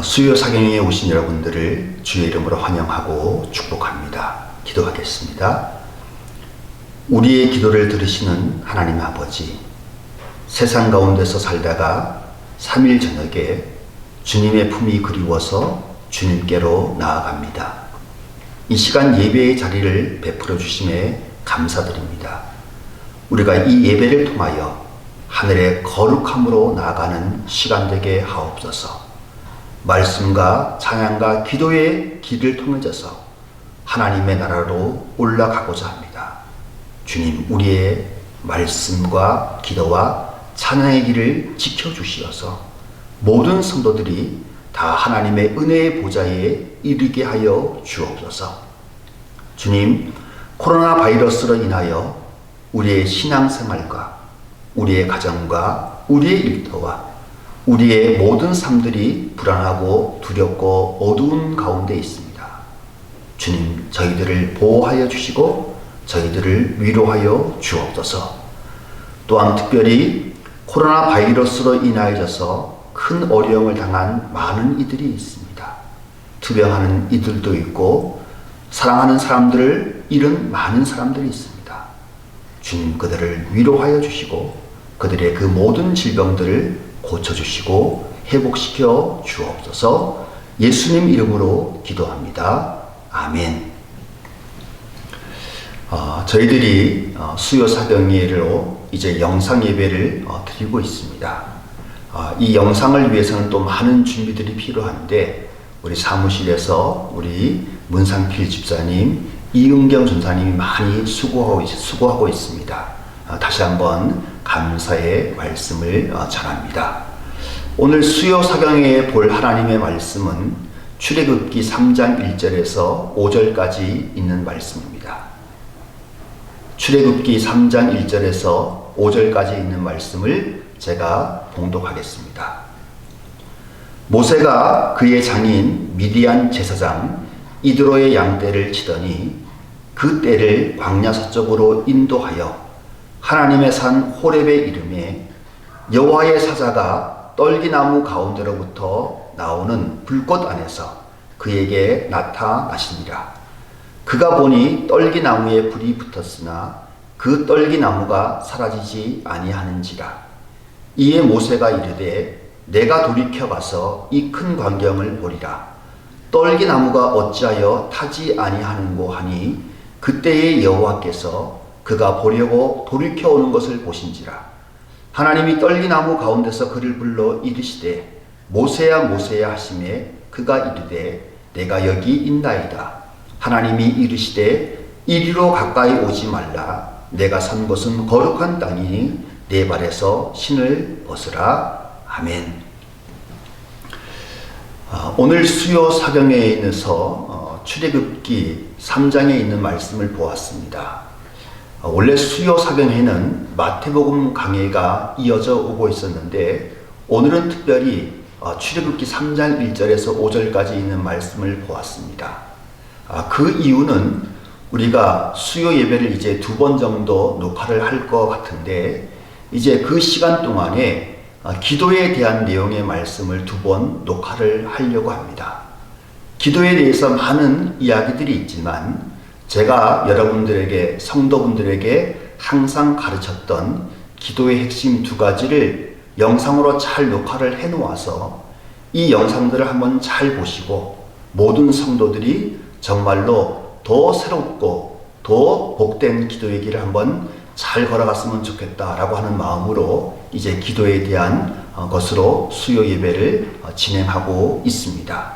수요 사경에 오신 여러분들을 주의 이름으로 환영하고 축복합니다. 기도하겠습니다. 우리의 기도를 들으시는 하나님 아버지, 세상 가운데서 살다가 3일 저녁에 주님의 품이 그리워서 주님께로 나아갑니다. 이 시간 예배의 자리를 베풀어 주심에 감사드립니다. 우리가 이 예배를 통하여 하늘의 거룩함으로 나아가는 시간 되게 하옵소서. 말씀과 찬양과 기도의 길을 통해져서 하나님의 나라로 올라가고자 합니다. 주님, 우리의 말씀과 기도와 찬양의 길을 지켜주시어서 모든 성도들이 다 하나님의 은혜의 보좌에 이르게 하여 주옵소서. 주님, 코로나 바이러스로 인하여 우리의 신앙생활과 우리의 가정과 우리의 일터와 우리의 모든 삶들이 불안하고 두렵고 어두운 가운데 있습니다. 주님, 저희들을 보호하여 주시고 저희들을 위로하여 주옵소서. 또한 특별히 코로나 바이러스로 인하여져서 큰 어려움을 당한 많은 이들이 있습니다. 투병하는 이들도 있고 사랑하는 사람들을 잃은 많은 사람들이 있습니다. 주님, 그들을 위로하여 주시고 그들의 그 모든 질병들을 고쳐주시고 회복시켜 주옵소서. 예수님 이름으로 기도합니다. 아멘. 저희들이 수요 사경예로 이제 영상 예배를 드리고 있습니다. 이 영상을 위해서는 또 많은 준비들이 필요한데 우리 사무실에서 우리 문상필 집사님, 이은경 전사님이 많이 수고하고 있습니다. 다시 한번 감사의 말씀을 전합니다. 오늘 수요 사경에 볼 하나님의 말씀은 출애굽기 3장 1절에서 5절까지 있는 말씀입니다. 출애굽기 3장 1절에서 5절까지 있는 말씀을 제가 봉독하겠습니다. 모세가 그의 장인 미디안 제사장 이드로의 양떼를 치더니 그 떼를 광야 서쪽으로 인도하여 하나님의 산 호렙에 이르매 여호와의 사자가 떨기나무 가운데로부터 나오는 불꽃 안에서 그에게 나타나시니라. 그가 보니 떨기나무에 불이 붙었으나 그 떨기나무가 사라지지 아니하는지라. 이에 모세가 이르되 내가 돌이켜 가서 이 큰 광경을 보리라. 떨기나무가 어찌하여 타지 아니하는고 하니 그때의 여호와께서 그가 보려고 돌이켜 오는 것을 보신지라. 하나님이 떨기나무 가운데서 그를 불러 이르시되 모세야 모세야 하시매 그가 이르되 내가 여기 있나이다. 하나님이 이르시되 이리로 가까이 오지 말라. 내가 선 곳은 거룩한 땅이니 내 발에서 신을 벗으라. 아멘. 오늘 수요 사경에서 출애굽기 3장에 있는 말씀을 보았습니다. 원래 수요 사경에는 마태복음 강해가 이어져 오고 있었는데 오늘은 특별히 출애굽기 3장 1절에서 5절까지 있는 말씀을 보았습니다. 그 이유는 우리가 수요 예배를 이제 2번 정도 녹화를 할 것 같은데 이제 그 시간 동안에 기도에 대한 내용의 말씀을 2번 녹화를 하려고 합니다. 기도에 대해서 많은 이야기들이 있지만 제가 여러분들에게, 성도분들에게 항상 가르쳤던 기도의 핵심 2가지를 영상으로 잘 녹화를 해 놓아서 이 영상들을 한번 잘 보시고 모든 성도들이 정말로 더 새롭고 더 복된 기도의 길을 한번 잘 걸어갔으면 좋겠다라고 하는 마음으로 이제 기도에 대한 것으로 수요 예배를 진행하고 있습니다.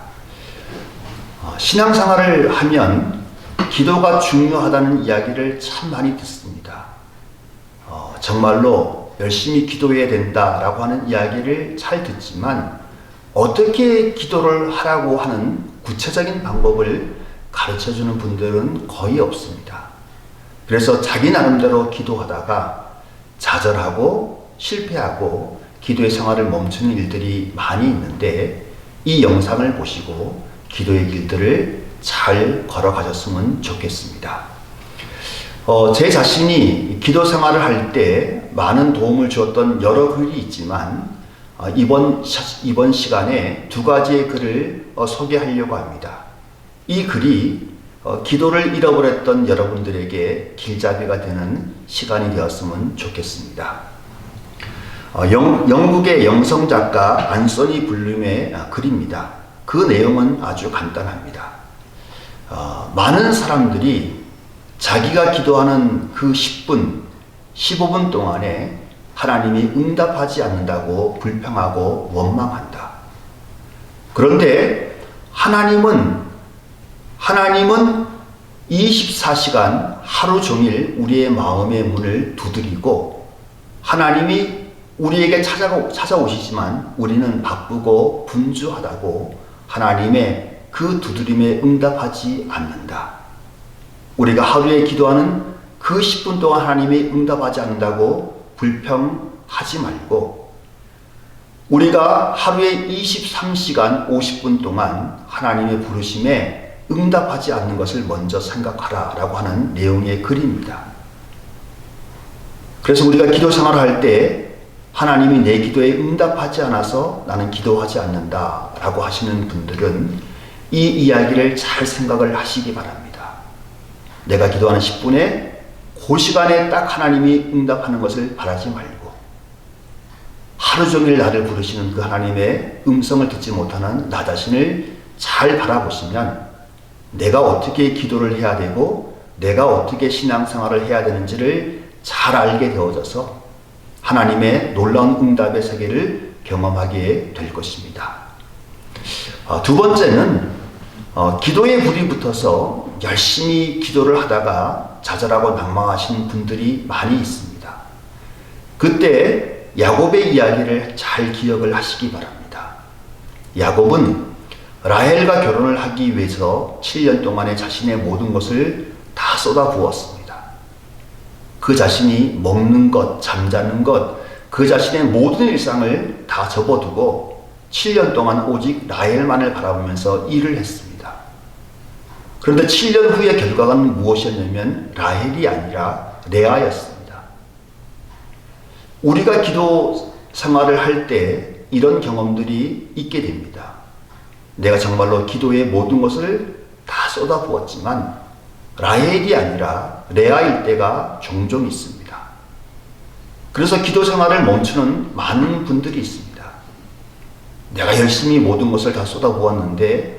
신앙생활을 하면 기도가 중요하다는 이야기를 참 많이 듣습니다. 정말로 열심히 기도해야 된다라고 하는 이야기를 잘 듣지만 어떻게 기도를 하라고 하는 구체적인 방법을 가르쳐주는 분들은 거의 없습니다. 그래서 자기 나름대로 기도하다가 좌절하고 실패하고 기도의 생활을 멈추는 일들이 많이 있는데 이 영상을 보시고 기도의 길들을 잘 걸어가셨으면 좋겠습니다. 제 자신이 기도 생활을 할 때 많은 도움을 주었던 여러 글이 있지만 이번 시간에 두 가지의 글을 소개하려고 합니다. 이 글이 기도를 잃어버렸던 여러분들에게 길잡이가 되는 시간이 되었으면 좋겠습니다. 영국의 영성작가 안소니 블룸의 글입니다. 그 내용은 아주 간단합니다. 많은 사람들이 자기가 기도하는 그 10분, 15분 동안에 하나님이 응답하지 않는다고 불평하고 원망한다. 그런데 하나님은 24시간 하루 종일 우리의 마음의 문을 두드리고 하나님이 우리에게 찾아오시지만 우리는 바쁘고 분주하다고 하나님의 그 두드림에 응답하지 않는다. 우리가 하루에 기도하는 그 10분 동안 하나님이 응답하지 않는다고 불평하지 말고 우리가 하루에 23시간 50분 동안 하나님의 부르심에 응답하지 않는 것을 먼저 생각하라 라고 하는 내용의 글입니다. 그래서 우리가 기도 생활을 할 때 하나님이 내 기도에 응답하지 않아서 나는 기도하지 않는다 라고 하시는 분들은 이 이야기를 잘 생각을 하시기 바랍니다. 내가 기도하는 10분에 그 시간에 딱 하나님이 응답하는 것을 바라지 말고 하루 종일 나를 부르시는 그 하나님의 음성을 듣지 못하는 나 자신을 잘 바라보시면 내가 어떻게 기도를 해야 되고 내가 어떻게 신앙생활을 해야 되는지를 잘 알게 되어져서 하나님의 놀라운 응답의 세계를 경험하게 될 것입니다. 두 번째는 기도에 불이 붙어서 열심히 기도를 하다가 좌절하고 낭망하신 분들이 많이 있습니다. 그때 야곱의 이야기를 잘 기억을 하시기 바랍니다. 야곱은 라헬과 결혼을 하기 위해서 7년 동안에 자신의 모든 것을 다 쏟아부었습니다. 그 자신이 먹는 것, 잠자는 것, 그 자신의 모든 일상을 다 접어두고 7년 동안 오직 라헬만을 바라보면서 일을 했습니다. 그런데 7년 후의 결과는 무엇이었냐면 라헬이 아니라 레아였습니다. 우리가 기도 생활을 할 때 이런 경험들이 있게 됩니다. 내가 정말로 기도의 모든 것을 다 쏟아부었지만 라헬이 아니라 레아일 때가 종종 있습니다. 그래서 기도 생활을 멈추는 많은 분들이 있습니다. 내가 열심히 모든 것을 다 쏟아부었는데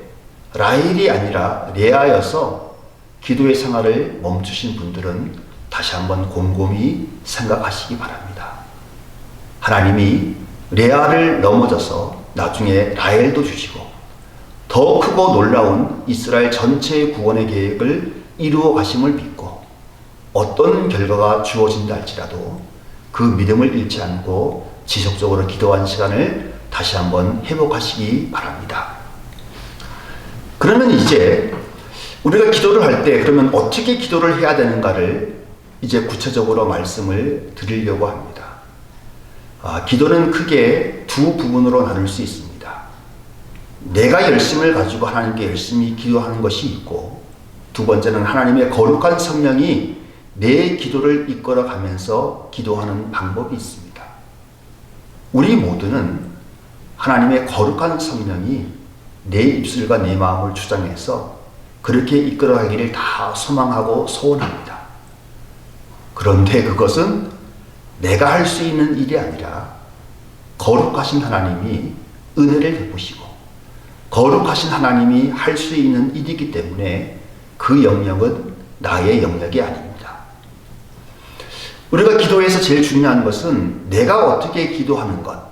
라헬이 아니라 레아여서 기도의 생활을 멈추신 분들은 다시 한번 곰곰이 생각하시기 바랍니다. 하나님이 레아를 넘어져서 나중에 라헬도 주시고 더 크고 놀라운 이스라엘 전체의 구원의 계획을 이루어 가심을 믿고 어떤 결과가 주어진다 할지라도 그 믿음을 잃지 않고 지속적으로 기도한 시간을 다시 한번 회복하시기 바랍니다. 그러면 이제 우리가 기도를 할 때 그러면 어떻게 기도를 해야 되는가를 이제 구체적으로 말씀을 드리려고 합니다. 기도는 크게 두 부분으로 나눌 수 있습니다. 내가 열심을 가지고 하나님께 열심히 기도하는 것이 있고 두 번째는 하나님의 거룩한 성령이 내 기도를 이끌어가면서 기도하는 방법이 있습니다. 우리 모두는 하나님의 거룩한 성령이 내 입술과 내 마음을 주장해서 그렇게 이끌어가기를 다 소망하고 소원합니다. 그런데 그것은 내가 할 수 있는 일이 아니라 거룩하신 하나님이 은혜를 베푸시고 거룩하신 하나님이 할 수 있는 일이기 때문에 그 영역은 나의 영역이 아닙니다. 우리가 기도에서 제일 중요한 것은 내가 어떻게 기도하는 것,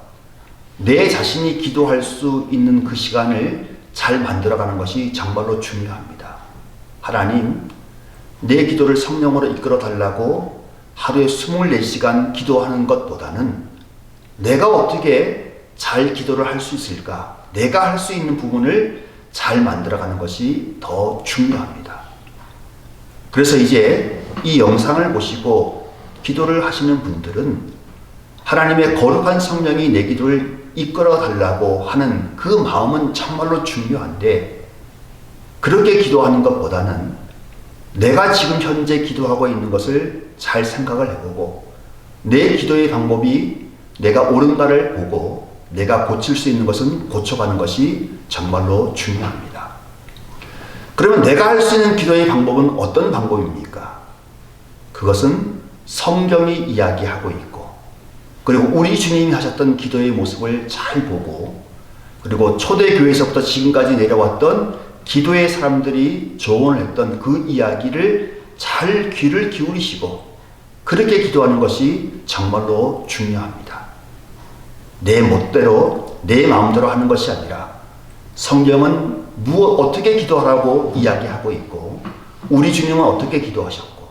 내 자신이 기도할 수 있는 그 시간을 잘 만들어가는 것이 정말로 중요합니다. 하나님, 내 기도를 성령으로 이끌어 달라고 하루에 24시간 기도하는 것보다는 내가 어떻게 잘 기도를 할 수 있을까? 내가 할 수 있는 부분을 잘 만들어가는 것이 더 중요합니다. 그래서 이제 이 영상을 보시고 기도를 하시는 분들은 하나님의 거룩한 성령이 내 기도를 이끌어 달라고 하는 그 마음은 정말로 중요한데 그렇게 기도하는 것보다는 내가 지금 현재 기도하고 있는 것을 잘 생각을 해보고 내 기도의 방법이 내가 옳은가를 보고 내가 고칠 수 있는 것은 고쳐가는 것이 정말로 중요합니다. 그러면 내가 할 수 있는 기도의 방법은 어떤 방법입니까? 그것은 성경이 이야기하고 있고, 그리고 우리 주님이 하셨던 기도의 모습을 잘 보고, 그리고 초대교회에서부터 지금까지 내려왔던 기도의 사람들이 조언을 했던 그 이야기를 잘 귀를 기울이시고 그렇게 기도하는 것이 정말로 중요합니다. 내 멋대로 내 마음대로 하는 것이 아니라 성경은 어떻게 기도하라고 이야기하고 있고, 우리 주님은 어떻게 기도하셨고,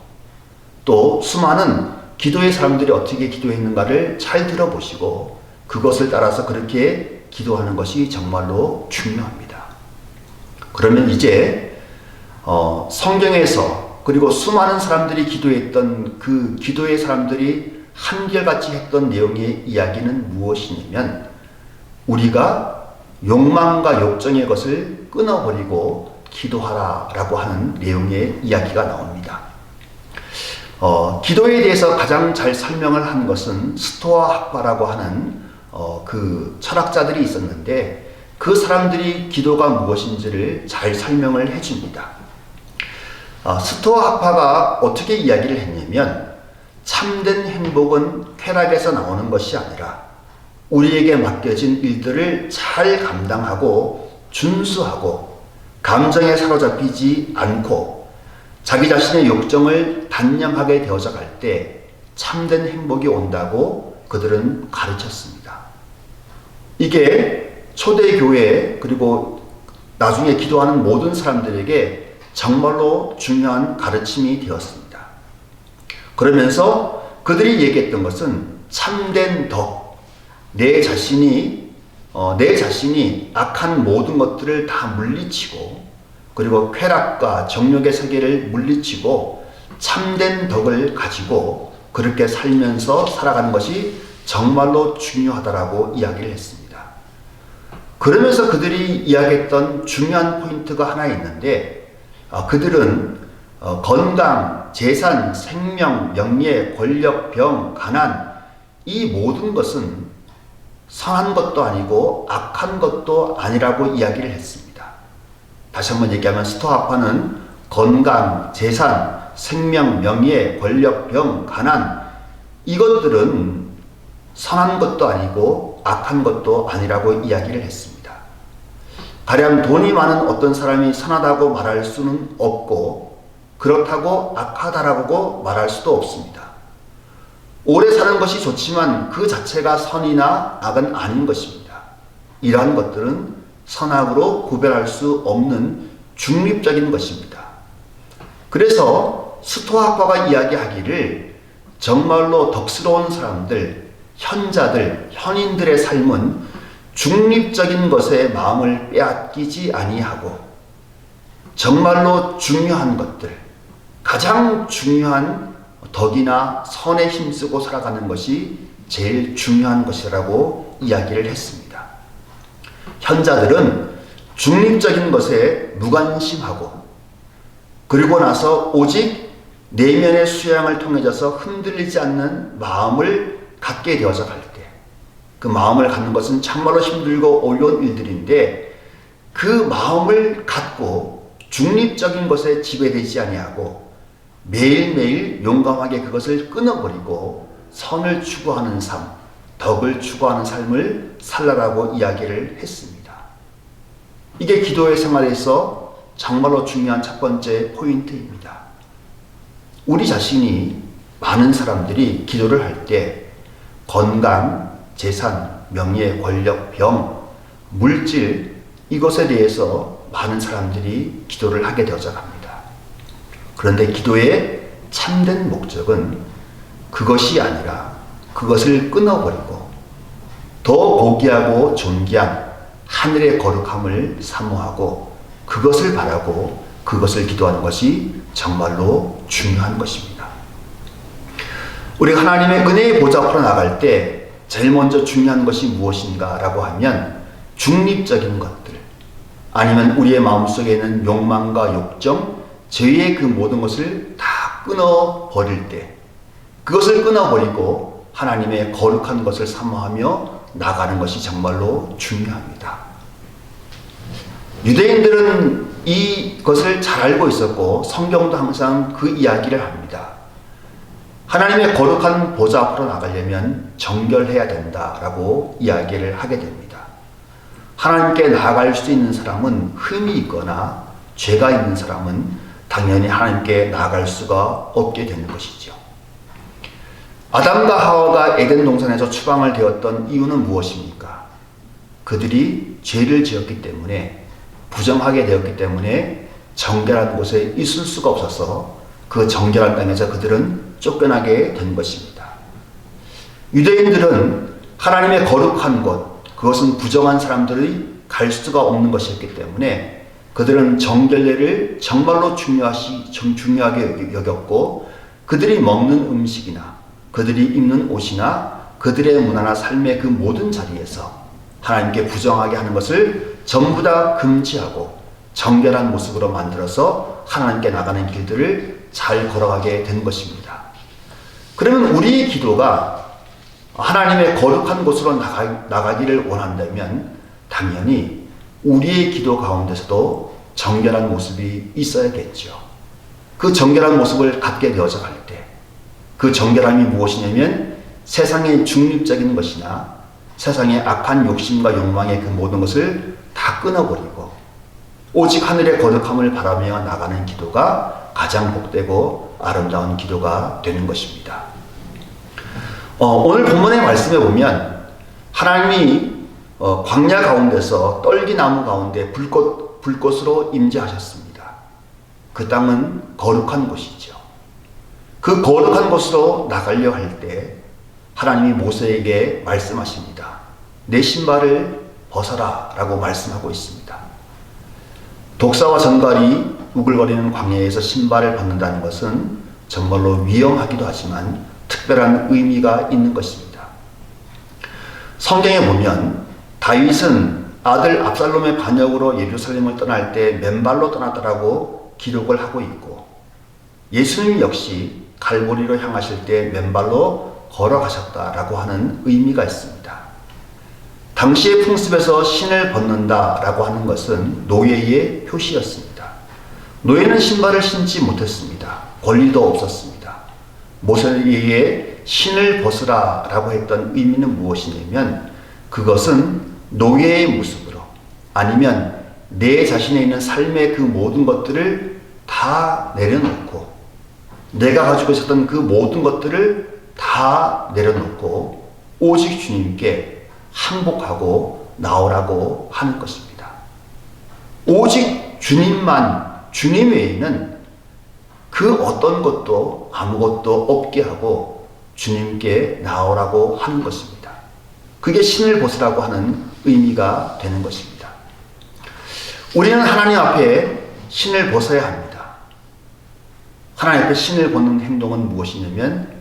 또 수많은 기도의 사람들이 어떻게 기도했는가를 잘 들어보시고 그것을 따라서 그렇게 기도하는 것이 정말로 중요합니다. 그러면 이제 성경에서 그리고 수많은 사람들이 기도했던 그 기도의 사람들이 한결같이 했던 내용의 이야기는 무엇이냐면, 우리가 욕망과 욕정의 것을 끊어버리고 기도하라라고 하는 내용의 이야기가 나옵니다. 기도에 대해서 가장 잘 설명을 한 것은 스토아 학파라고 하는 그 철학자들이 있었는데, 그 사람들이 기도가 무엇인지를 잘 설명을 해줍니다. 스토아 학파가 어떻게 이야기를 했냐면, 참된 행복은 쾌락에서 나오는 것이 아니라 우리에게 맡겨진 일들을 잘 감당하고 준수하고 감정에 사로잡히지 않고 자기 자신의 욕정을 단념하게 되어져 갈 때 참된 행복이 온다고 그들은 가르쳤습니다. 이게 초대교회 그리고 나중에 기도하는 모든 사람들에게 정말로 중요한 가르침이 되었습니다. 그러면서 그들이 얘기했던 것은 참된 덕, 내 자신이 악한 모든 것들을 다 물리치고, 그리고 쾌락과 정욕의 세계를 물리치고 참된 덕을 가지고 그렇게 살면서 살아가는 것이 정말로 중요하다라고 이야기를 했습니다. 그러면서 그들이 이야기했던 중요한 포인트가 하나 있는데, 그들은 건강, 재산, 생명, 명예, 권력, 병, 가난, 이 모든 것은 선한 것도 아니고 악한 것도 아니라고 이야기를 했습니다. 다시 한번 얘기하면 스토아파는 건강, 재산, 생명, 명예, 권력, 병, 가난, 이것들은 선한 것도 아니고 악한 것도 아니라고 이야기를 했습니다. 가령 돈이 많은 어떤 사람이 선하다고 말할 수는 없고, 그렇다고 악하다라고 말할 수도 없습니다. 오래 사는 것이 좋지만 그 자체가 선이나 악은 아닌 것입니다. 이러한 것들은 선악으로 구별할 수 없는 중립적인 것입니다. 그래서 스토아학파가 이야기하기를 정말로 덕스러운 사람들, 현자들, 현인들의 삶은 중립적인 것에 마음을 빼앗기지 아니하고 정말로 중요한 것들, 가장 중요한 덕이나 선에 힘쓰고 살아가는 것이 제일 중요한 것이라고 이야기를 했습니다. 현자들은 중립적인 것에 무관심하고, 그리고 나서 오직 내면의 수양을 통해서 흔들리지 않는 마음을 갖게 되어서 갈 때, 그 마음을 갖는 것은 참말로 힘들고 어려운 일들인데, 그 마음을 갖고 중립적인 것에 지배되지 아니하고 매일매일 용감하게 그것을 끊어버리고 선을 추구하는 삶, 덕을 추구하는 삶을 살라라고 이야기를 했습니다. 이게 기도의 생활에서 정말로 중요한 첫 번째 포인트입니다. 우리 자신이, 많은 사람들이 기도를 할 때 건강, 재산, 명예, 권력, 병, 물질, 이것에 대해서 많은 사람들이 기도를 하게 되어져 갑니다. 그런데 기도의 참된 목적은 그것이 아니라 그것을 끊어버리고 더 고귀하고 존귀한 하늘의 거룩함을 사모하고 그것을 바라고 그것을 기도하는 것이 정말로 중요한 것입니다. 우리가 하나님의 은혜의 보좌 앞으로 나갈 때 제일 먼저 중요한 것이 무엇인가 라고 하면 중립적인 것들, 아니면 우리의 마음속에 있는 욕망과 욕정, 죄의 그 모든 것을 다 끊어버릴 때, 그것을 끊어버리고 하나님의 거룩한 것을 사모하며 나가는 것이 정말로 중요합니다. 유대인들은 이것을 잘 알고 있었고 성경도 항상 그 이야기를 합니다. 하나님의 거룩한 보좌 앞으로 나가려면 정결해야 된다라고 이야기를 하게 됩니다. 하나님께 나아갈 수 있는 사람은 흠이 있거나 죄가 있는 사람은 당연히 하나님께 나아갈 수가 없게 되는 것이죠. 아담과 하와가 에덴 동산에서 추방을 되었던 이유는 무엇입니까? 그들이 죄를 지었기 때문에, 부정하게 되었기 때문에 정결한 곳에 있을 수가 없어서 그 정결한 땅에서 그들은 쫓겨나게 된 것입니다. 유대인들은 하나님의 거룩한 곳, 그것은 부정한 사람들이 갈 수가 없는 것이었기 때문에 그들은 정결례를 정말로 중요하게 여겼고, 그들이 먹는 음식이나 그들이 입는 옷이나 그들의 문화나 삶의 그 모든 자리에서 하나님께 부정하게 하는 것을 전부 다 금지하고 정결한 모습으로 만들어서 하나님께 나가는 길들을 잘 걸어가게 된 것입니다. 그러면 우리의 기도가 하나님의 거룩한 곳으로 나가기를 원한다면 당연히 우리의 기도 가운데서도 정결한 모습이 있어야겠죠. 그 정결한 모습을 갖게 되어져 갈 때 그 정결함이 무엇이냐면 세상의 중립적인 것이나 세상의 악한 욕심과 욕망의 그 모든 것을 다 끊어버리고 오직 하늘의 거룩함을 바라며 나가는 기도가 가장 복되고 아름다운 기도가 되는 것입니다. 오늘 본문의 말씀에 보면 하나님이 광야 가운데서 떨기나무 가운데 불꽃으로 임재하셨습니다. 그 땅은 거룩한 곳이죠. 그 거룩한 곳으로 나가려 할 때 하나님이 모세에게 말씀하십니다. 내 신발을 벗어라 라고 말씀하고 있습니다. 독사와 전갈이 우글거리는 광야에서 신발을 벗는다는 것은 정말로 위험하기도 하지만 특별한 의미가 있는 것입니다. 성경에 보면 다윗은 아들 압살롬의 반역으로 예루살렘을 떠날 때 맨발로 떠났다라고 기록을 하고 있고, 예수님 역시 갈보리로 향하실 때 맨발로 걸어가셨다라고 하는 의미가 있습니다. 당시의 풍습에서 신을 벗는다라고 하는 것은 노예의 표시였습니다. 노예는 신발을 신지 못했습니다. 권리도 없었습니다. 모세에게 신을 벗으라라고 했던 의미는 무엇이냐면 그것은 노예의 모습으로, 아니면 내 자신에 있는 삶의 그 모든 것들을 다 내려놓고, 내가 가지고 있었던 그 모든 것들을 다 내려놓고 오직 주님께 항복하고 나오라고 하는 것입니다. 오직 주님만, 주님 외에는 그 어떤 것도 아무것도 없게 하고 주님께 나오라고 하는 것입니다. 그게 신을 벗으라고 하는 의미가 되는 것입니다. 우리는 하나님 앞에 신을 벗어야 합니다. 하나님 앞에 신을 벗는 행동은 무엇이냐면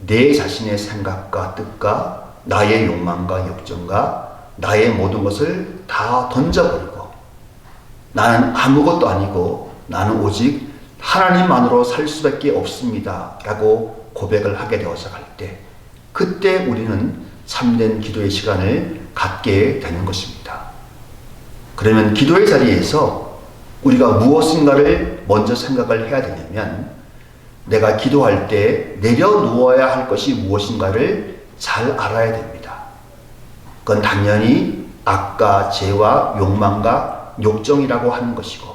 내 자신의 생각과 뜻과 나의 욕망과 욕정과 나의 모든 것을 다 던져버리고 나는 아무것도 아니고 나는 오직 하나님만으로 살 수밖에 없습니다 라고 고백을 하게 되어서 갈 때, 그때 우리는 참된 기도의 시간을 갖게 되는 것입니다. 그러면 기도의 자리에서 우리가 무엇인가를 먼저 생각을 해야 되냐면, 내가 기도할 때 내려놓아야 할 것이 무엇인가를 잘 알아야 됩니다. 그건 당연히 악과 죄와 욕망과 욕정이라고 하는 것이고,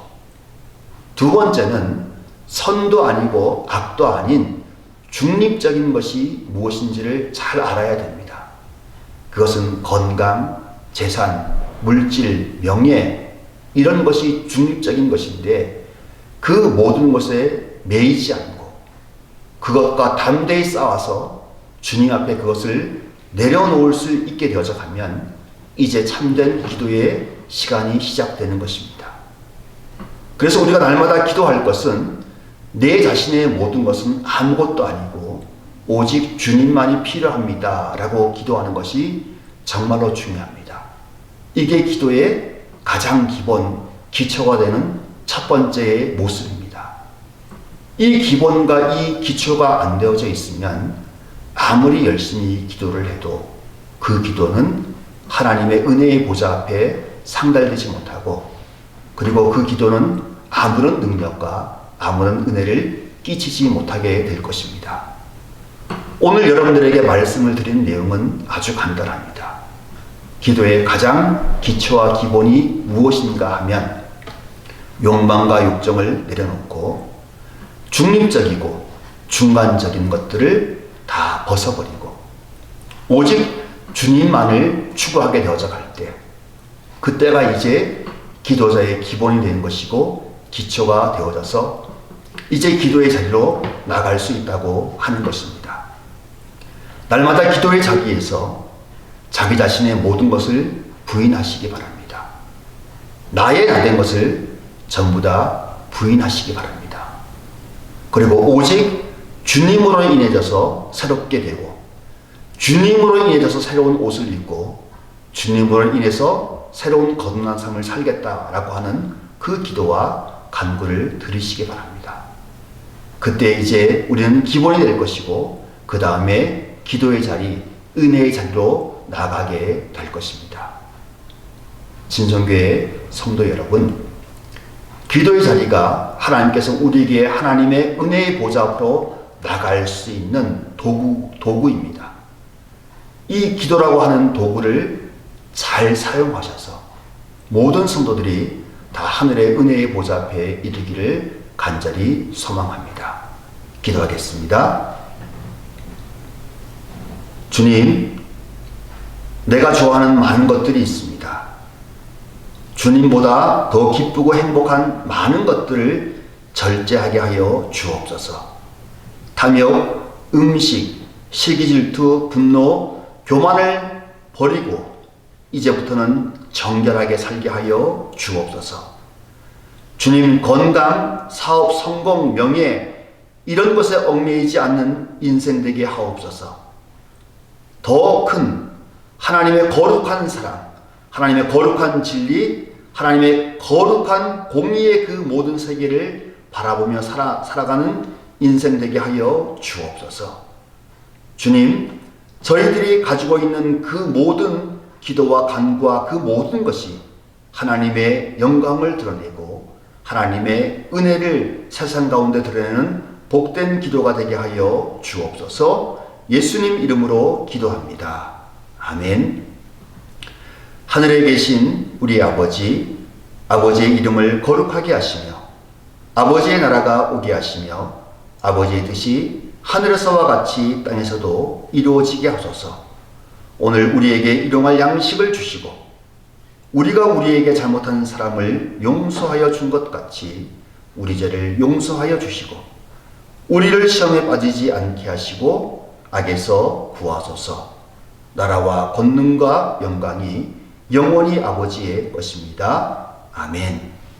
두 번째는 선도 아니고 악도 아닌 중립적인 것이 무엇인지를 잘 알아야 됩니다. 그것은 건강, 재산, 물질, 명예, 이런 것이 중립적인 것인데 그 모든 것에 매이지 않고 그것과 담대히 싸워서 주님 앞에 그것을 내려놓을 수 있게 되어져 가면 이제 참된 기도의 시간이 시작되는 것입니다. 그래서 우리가 날마다 기도할 것은 내 자신의 모든 것은 아무것도 아니고 오직 주님만이 필요합니다 라고 기도하는 것이 정말로 중요합니다. 이게 기도의 가장 기본, 기초가 되는 첫 번째의 모습입니다. 이 기본과 이 기초가 안 되어져 있으면 아무리 열심히 기도를 해도 그 기도는 하나님의 은혜의 보좌 앞에 상달되지 못하고, 그리고 그 기도는 아무런 능력과 아무런 은혜를 끼치지 못하게 될 것입니다. 오늘 여러분들에게 말씀을 드린 내용은 아주 간단합니다. 기도의 가장 기초와 기본이 무엇인가 하면 욕망과 욕정을 내려놓고 중립적이고 중간적인 것들을 다 벗어버리고 오직 주님만을 추구하게 되어져 갈 때, 그때가 이제 기도자의 기본이 되는 것이고 기초가 되어져서 이제 기도의 자리로 나갈 수 있다고 하는 것입니다. 날마다 기도의 자리에서 자기 자신의 모든 것을 부인하시기 바랍니다. 나의 나된 것을 전부 다 부인하시기 바랍니다. 그리고 오직 주님으로 인해져서 새롭게 되고, 주님으로 인해져서 새로운 옷을 입고, 주님으로 인해서 새로운 거듭난 삶을 살겠다라고 하는 그 기도와 간구를 들으시기 바랍니다. 그때 이제 우리는 기본이 될 것이고, 그 다음에 기도의 자리, 은혜의 자리로 나가게 될 것입니다. 진정교회 성도 여러분, 기도의 자리가 하나님께서 우리에게 하나님의 은혜의 보좌 앞으로 나갈 수 있는 도구입니다. 이 기도라고 하는 도구를 잘 사용하셔서 모든 성도들이 다 하늘의 은혜의 보좌 앞에 이르기를 간절히 소망합니다. 기도하겠습니다. 주님, 내가 좋아하는 많은 것들이 있습니다. 주님보다 더 기쁘고 행복한 많은 것들을 절제하게 하여 주옵소서. 탐욕, 음식, 시기질투, 분노, 교만을 버리고 이제부터는 정결하게 살게 하여 주옵소서. 주님, 건강, 사업, 성공, 명예 이런 것에 얽매이지 않는 인생 되게 하옵소서. 더 큰 하나님의 거룩한 사랑, 하나님의 거룩한 진리, 하나님의 거룩한 공의의 그 모든 세계를 바라보며 살아가는 인생 되게 하여 주옵소서. 주님, 저희들이 가지고 있는 그 모든 기도와 간구와 그 모든 것이 하나님의 영광을 드러내고 하나님의 은혜를 세상 가운데 드러내는 복된 기도가 되게 하여 주옵소서. 예수님 이름으로 기도합니다. 아멘. 하늘에 계신 우리 아버지, 아버지의 이름을 거룩하게 하시며 아버지의 나라가 오게 하시며 아버지의 뜻이 하늘에서와 같이 땅에서도 이루어지게 하소서. 오늘 우리에게 일용할 양식을 주시고 우리가 우리에게 잘못한 사람을 용서하여 준 것 같이 우리 죄를 용서하여 주시고 우리를 시험에 빠지지 않게 하시고 악에서 구하소서. 나라와 권능과 영광이 영원히 아버지의 것입니다. 아멘.